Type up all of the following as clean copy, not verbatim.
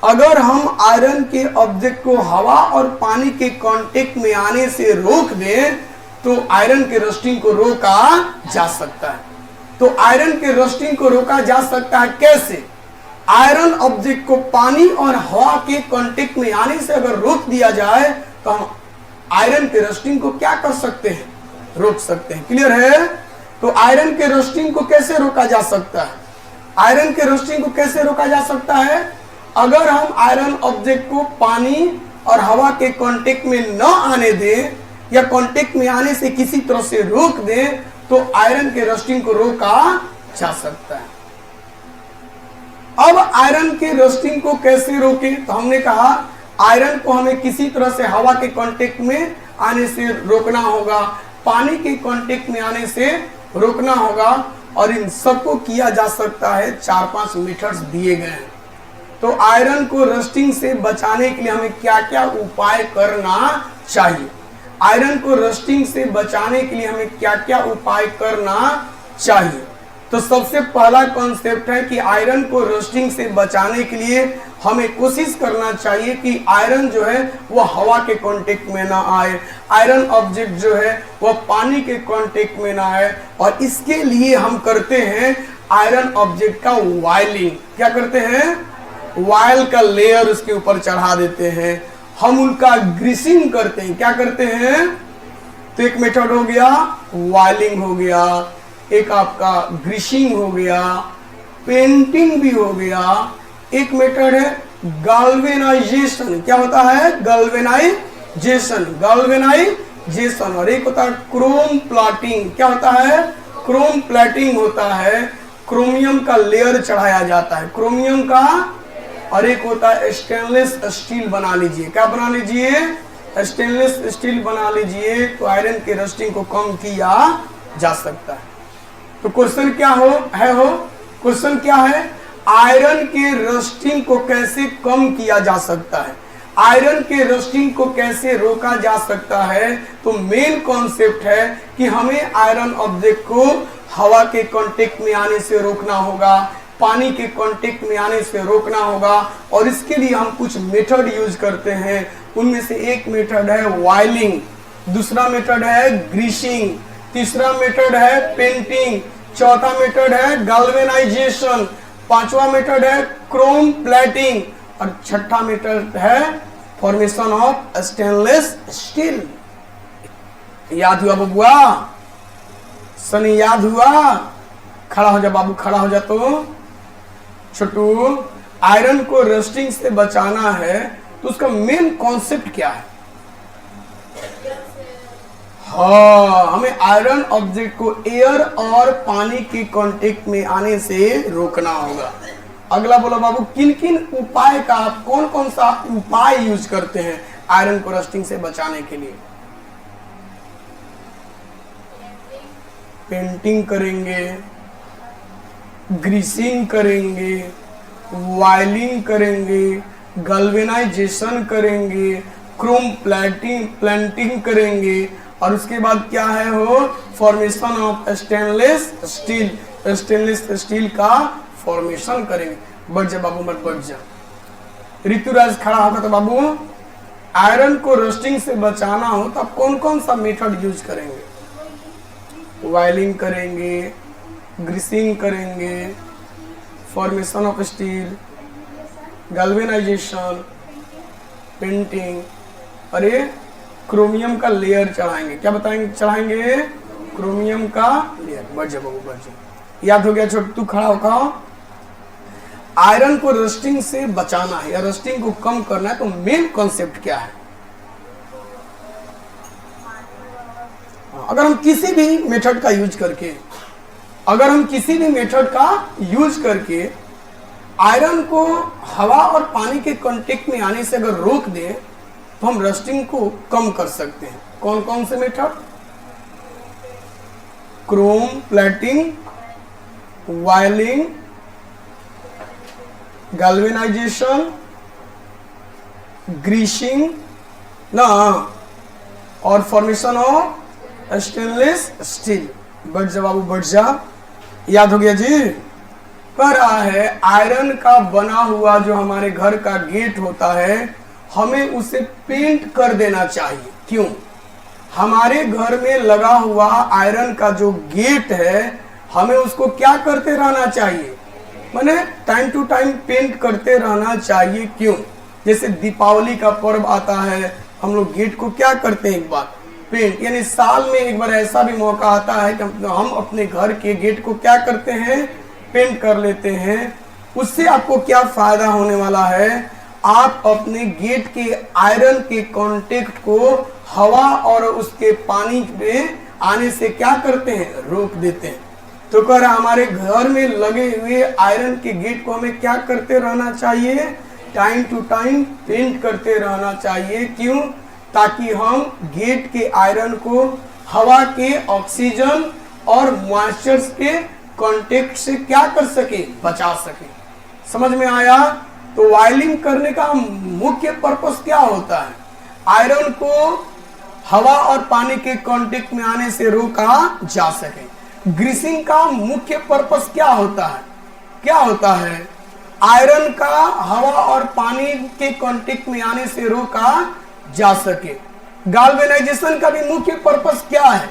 अगर हम आयरन के ऑब्जेक्ट को हवा और पानी के कांटेक्ट में आने से रोक दें तो आयरन के रस्टिंग को रोका जा सकता है। तो आयरन के रस्टिंग को रोका जा सकता है कैसे? आयरन ऑब्जेक्ट को पानी और हवा के कांटेक्ट में आने से अगर रोक दिया जाए तो हम आयरन के रस्टिंग को क्या कर सकते हैं? रोक सकते हैं। क्लियर है? तो आयरन के रस्टिंग को कैसे रोका जा सकता है? आयरन के रस्टिंग को कैसे रोका जा सकता है? अगर हम आयरन ऑब्जेक्ट को पानी और हवा के कांटेक्ट में न आने दें या कांटेक्ट में आने से किसी तरह से रोक दें तो आयरन के रस्टिंग को रोका जा सकता है। अब आयरन के रस्टिंग को कैसे रोकें? तो हमने कहा आयरन को हमें किसी तरह से हवा के कांटेक्ट में आने से रोकना होगा, पानी के कांटेक्ट में आने से रोकना होगा, और इन सबको किया जा सकता है 4-5 मेथड्स दिए गए हैं। तो आयरन को रस्टिंग से बचाने के लिए हमें क्या क्या उपाय करना चाहिए? आयरन को रस्टिंग से बचाने के लिए हमें क्या क्या उपाय करना चाहिए? तो सबसे पहला कॉन्सेप्ट है कि आयरन को रस्टिंग से बचाने के लिए हमें कोशिश करना चाहिए कि आयरन जो है वह हवा के कांटेक्ट में ना आए, आयरन ऑब्जेक्ट जो है वह पानी के कांटेक्ट में ना आए, और इसके लिए हम करते हैं आयरन ऑब्जेक्ट का वायलिंग। क्या करते हैं? वायल का लेयर उसके ऊपर चढ़ा देते हैं। हम उनका ग्रीसिंग करते हैं। क्या करते हैं? तो एक मेथड हो गया वायलिंग हो गया, एक आपका ग्रीसिंग हो गया, पेंटिंग भी हो गया, एक मेथड है गाल्वेनाइजेशन। क्या होता है? गाल्वेनाइजेशन, गाल्वेनाइजेशन। और एक होता है क्रोम प्लाटिंग। क्या होता है? क्रोम प्लेटिंग होता है, क्रोमियम का लेयर चढ़ाया जाता है, क्रोमियम का। और एक होता है स्टेनलेस स्टील बना लीजिए। क्या बना लीजिए? स्टेनलेस स्टील बना लीजिए, तो आयरन के रस्टिंग को कम किया जा सकता है। तो क्वेश्चन क्या क्वेश्चन क्या है? आयरन के रस्टिंग को कैसे कम किया जा सकता है? आयरन के रस्टिंग को कैसे रोका जा सकता है? तो मेन कॉन्सेप्ट है कि हमें आयरन ऑब्जेक्ट को हवा के कांटेक्ट में आने से रोकना होगा, पानी के कांटेक्ट में आने से रोकना होगा, और इसके लिए हम कुछ मेथड यूज करते हैं। उनमें से एक मेथड है वायलिंग, दूसरा मेथड है ग्रीसिंग, तीसरा मेथड है पेंटिंग, चौथा मेथड है गाल्वेनाइजेशन, पांचवा मेथड है क्रोम प्लेटिंग, और छठा मेथड है फॉर्मेशन ऑफ स्टेनलेस स्टील। याद हुआ बबुआ? सनी याद हुआ? खड़ा हो जा बाबू, खड़ा हो जा। तो छोटू, आयरन को रस्टिंग से बचाना है तो उसका मेन कॉन्सेप्ट क्या है? हाँ, हमें आयरन ऑब्जेक्ट को एयर और पानी के कांटेक्ट में आने से रोकना होगा। अगला बोलो बाबू, किन किन उपाय का, कौन कौन सा उपाय यूज करते हैं आयरन को रस्टिंग से बचाने के लिए? पेंटिंग करेंगे, ग्रीसिंग करेंगे, वायलिंग करेंगे, गैल्वेनाइजेशन करेंगे, क्रोम प्लेटिंग करेंगे, और उसके बाद क्या है हो? Formation of stainless steel, stainless steel का फॉर्मेशन करेंगे। बढ़ जा बाबू, मत बढ़ जा। ऋतुराज खड़ा होगा। तो बाबू, आयरन को रस्टिंग से बचाना हो तो आप कौन कौन सा मेथड यूज करेंगे? वायलिंग करेंगे, ग्रीसिंग करेंगे, formation of steel, galvanisation, painting, और ये क्रोमियम का लेयर चढ़ाएंगे। क्या बताएंगे? चढ़ाएंगे क्रोमियम का लेयर। बढ़ जा बाबू, बढ़ जा। याद हो गया? छोटू तू खड़ा होगा। आयरन को रस्टिंग से बचाना है या रस्टिंग को कम करना है तो मेन कॉन्सेप्ट क्या है? अगर हम किसी भी मेथड का यूज करके आयरन को हवा और पानी के कांटेक्ट में आने से अगर रोक दें तो हम रस्टिंग को कम कर सकते हैं। कौन कौन से method? Chrome plating, oiling, galvanisation, greasing ना, और फॉर्मेशन ऑफ स्टेनलेस स्टील। बढ़ जा बाबू, बढ़ जा। याद हो गया जी? कह रहा है आयरन का बना हुआ जो हमारे घर का गेट होता है हमें उसे पेंट कर देना चाहिए। क्यों? हमारे घर में लगा हुआ आयरन का जो गेट है हमें उसको क्या करते रहना चाहिए, माने टाइम टू टाइम पेंट करते रहना चाहिए। क्यों? जैसे दीपावली का पर्व आता है, हम लोग गेट को क्या करते हैं, एक बार पेंट, यानी साल में एक बार ऐसा भी मौका आता है कि हम अपने घर के गेट को क्या करते हैं, पेंट कर लेते हैं। उससे आपको क्या फायदा होने वाला है, आप अपने गेट के आयरन के कांटेक्ट को हवा और उसके पानी में आने से क्या करते हैं, रोक देते हैं। तो कह रहा हमारे घर में लगे हुए आयरन के गेट को हमें क्या करते रहना चाहिए, टाइम टू टाइम पेंट करते रहना चाहिए। क्यों? ताकि हम गेट के आयरन को हवा के, ऑक्सीजन और मॉइस्चर के कांटेक्ट से क्या कर सके, बचा सके। समझ में आया? तो वायलिंग करने का मुख्य पर्पस क्या होता है, आयरन को हवा और पानी के कांटेक्ट में आने से रोका जा सके। ग्रीसिंग का मुख्य पर्पस क्या होता है, क्या होता है, आयरन का हवा और पानी के कांटेक्ट में आने से रोका जा सके। गाल्वेनाइजेशन का भी मुख्य पर्पस क्या है,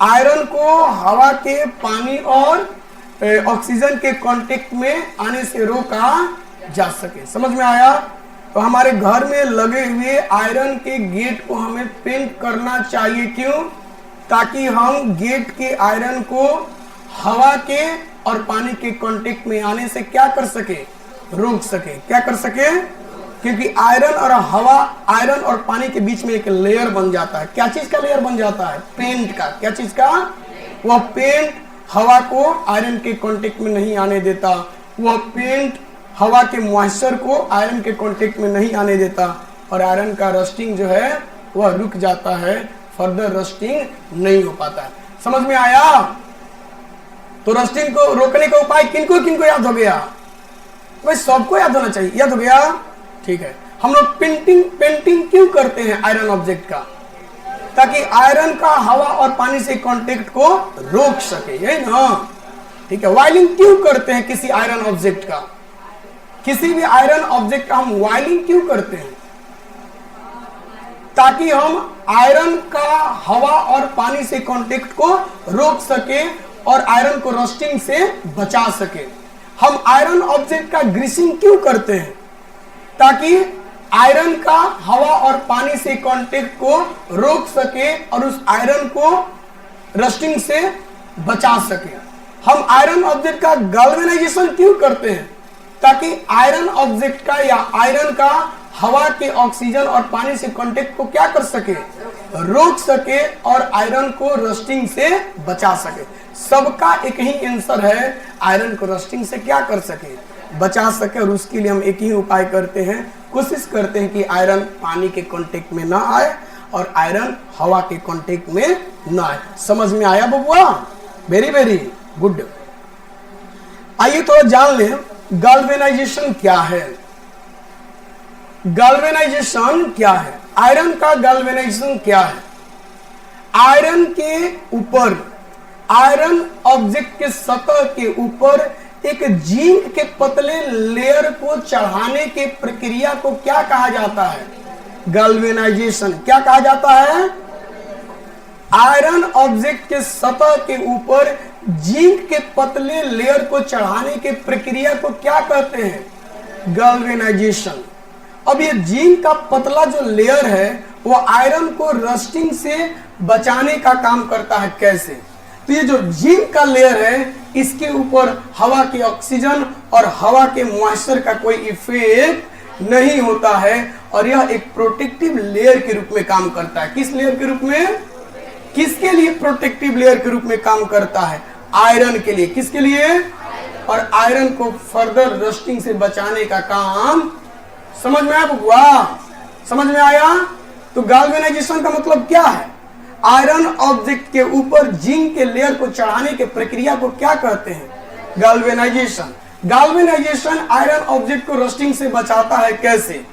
आयरन को हवा के, पानी और ऑक्सीजन के कांटेक्ट में आने से रोका जा सके। समझ में आया? तो हमारे घर में लगे हुए आयरन के गेट को हमें पेंट करना चाहिए। क्यों? ताकि हम गेट के आयरन को हवा के और पानी के कांटेक्ट में आने से क्या कर सके, रोक सके। क्या कर सके? क्योंकि आयरन और हवा, आयरन और पानी के बीच में एक लेयर बन जाता है। क्या चीज का लेयर बन जाता है, पेंट का। क्या चीज का? वह पेंट हवा को आयरन के कांटेक्ट में नहीं आने देता, वह पेंट हवा के मॉइस्चर को आयरन के कांटेक्ट में नहीं आने देता और आयरन का रस्टिंग जो है वह रुक जाता है, फर्दर रस्टिंग नहीं हो पाता है। समझ में आया? तो रस्टिंग को रोकने का उपाय किनको किनको याद हो गया? भाई सबको याद होना चाहिए। याद हो गया? ठीक है। हम लोग पेंटिंग क्यों करते हैं आयरन ऑब्जेक्ट का? ताकि आयरन का हवा और पानी से कांटेक्ट को रोक सके, यही ना? ठीक है। वायलिंग क्यों करते हैं किसी आयरन ऑब्जेक्ट का? किसी भी आयरन ऑब्जेक्ट का हम वायलिंग क्यों करते हैं? ताकि हम आयरन का हवा और पानी से कांटेक्ट को रोक सके और आयरन को रस्टिंग से बचा सके। हम आयरन ऑब्जेक्ट का ग्रीसिंग क्यों करते हैं? ताकि आयरन का हवा और पानी से कांटेक्ट को रोक सके और उस आयरन को रस्टिंग से बचा सके। हम आयरन ऑब्जेक्ट का गैल्वेनाइजेशन क्यों करते हैं? ताकि आयरन ऑब्जेक्ट का या आयरन का हवा के, ऑक्सीजन और पानी से कांटेक्ट को क्या कर सके, रोक सके और आयरन को रस्टिंग से बचा सके। सबका एक ही आंसर है, आयरन को रस्टिंग से क्या कर सके, बचा सके। और उसके लिए हम एक ही उपाय करते हैं, कोशिश करते हैं कि आयरन पानी के कांटेक्ट में ना आए और आयरन हवा के कांटेक्ट में ना आए। समझ में आया बबुआ? Very very good. आइए थोड़ा जान लें गैल्वेनाइजेशन क्या है। गैल्वेनाइजेशन क्या है? आयरन का गैल्वेनाइजेशन क्या है? आयरन के ऊपर, आयरन ऑब्जेक्ट के सतह के ऊपर एक जिंक के पतले लेयर को चढ़ाने के प्रक्रिया को क्या कहा जाता है? गैल्वेनाइजेशन। क्या कहा जाता है? आयरन ऑब्जेक्ट के सतह के ऊपर जिंक के पतले लेयर को चढ़ाने के प्रक्रिया को क्या कहते हैं? गैल्वेनाइजेशन। अब ये जिंक का पतला जो लेयर है वो आयरन को रस्टिंग से बचाने का काम करता है। कैसे? तो ये जो जिंक का लेयर है इसके ऊपर हवा के ऑक्सीजन और हवा के मॉइस्चर का कोई इफेक्ट नहीं होता है और यह एक प्रोटेक्टिव लेयर के रूप में काम करता है। किस लेयर के रूप में? किसके लिए प्रोटेक्टिव लेयर के रूप में काम करता है? आयरन के लिए। किसके लिए? और आयरन को फर्दर रस्टिंग से बचाने का काम। समझ में आया बुआ? समझ में आया? तो गैल्वेनाइजेशन का मतलब क्या है? आयरन ऑब्जेक्ट के ऊपर जिंक के लेयर को चढ़ाने के प्रक्रिया को क्या कहते हैं? गैल्वेनाइजेशन। गैल्वेनाइजेशन आयरन ऑब्जेक्ट को रस्टिंग से बचाता है। कैसे?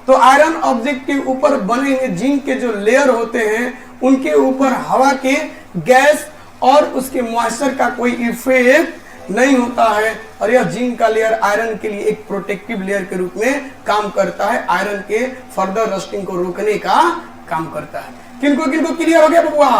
तो आयरन ऑब्जेक्ट के ऊपर बने हुए जिंक के जो लेयर होते हैं उनके ऊपर हवा के, गैस और उसके मॉइस्चर का कोई इफेक्ट नहीं होता है, और यह जिंक का लेयर आयरन के लिए एक प्रोटेक्टिव लेयर के रूप में काम करता है, आयरन के फर्दर रस्टिंग को रोकने का काम करता है। किनको किनको क्लियर हो गया बबुआ?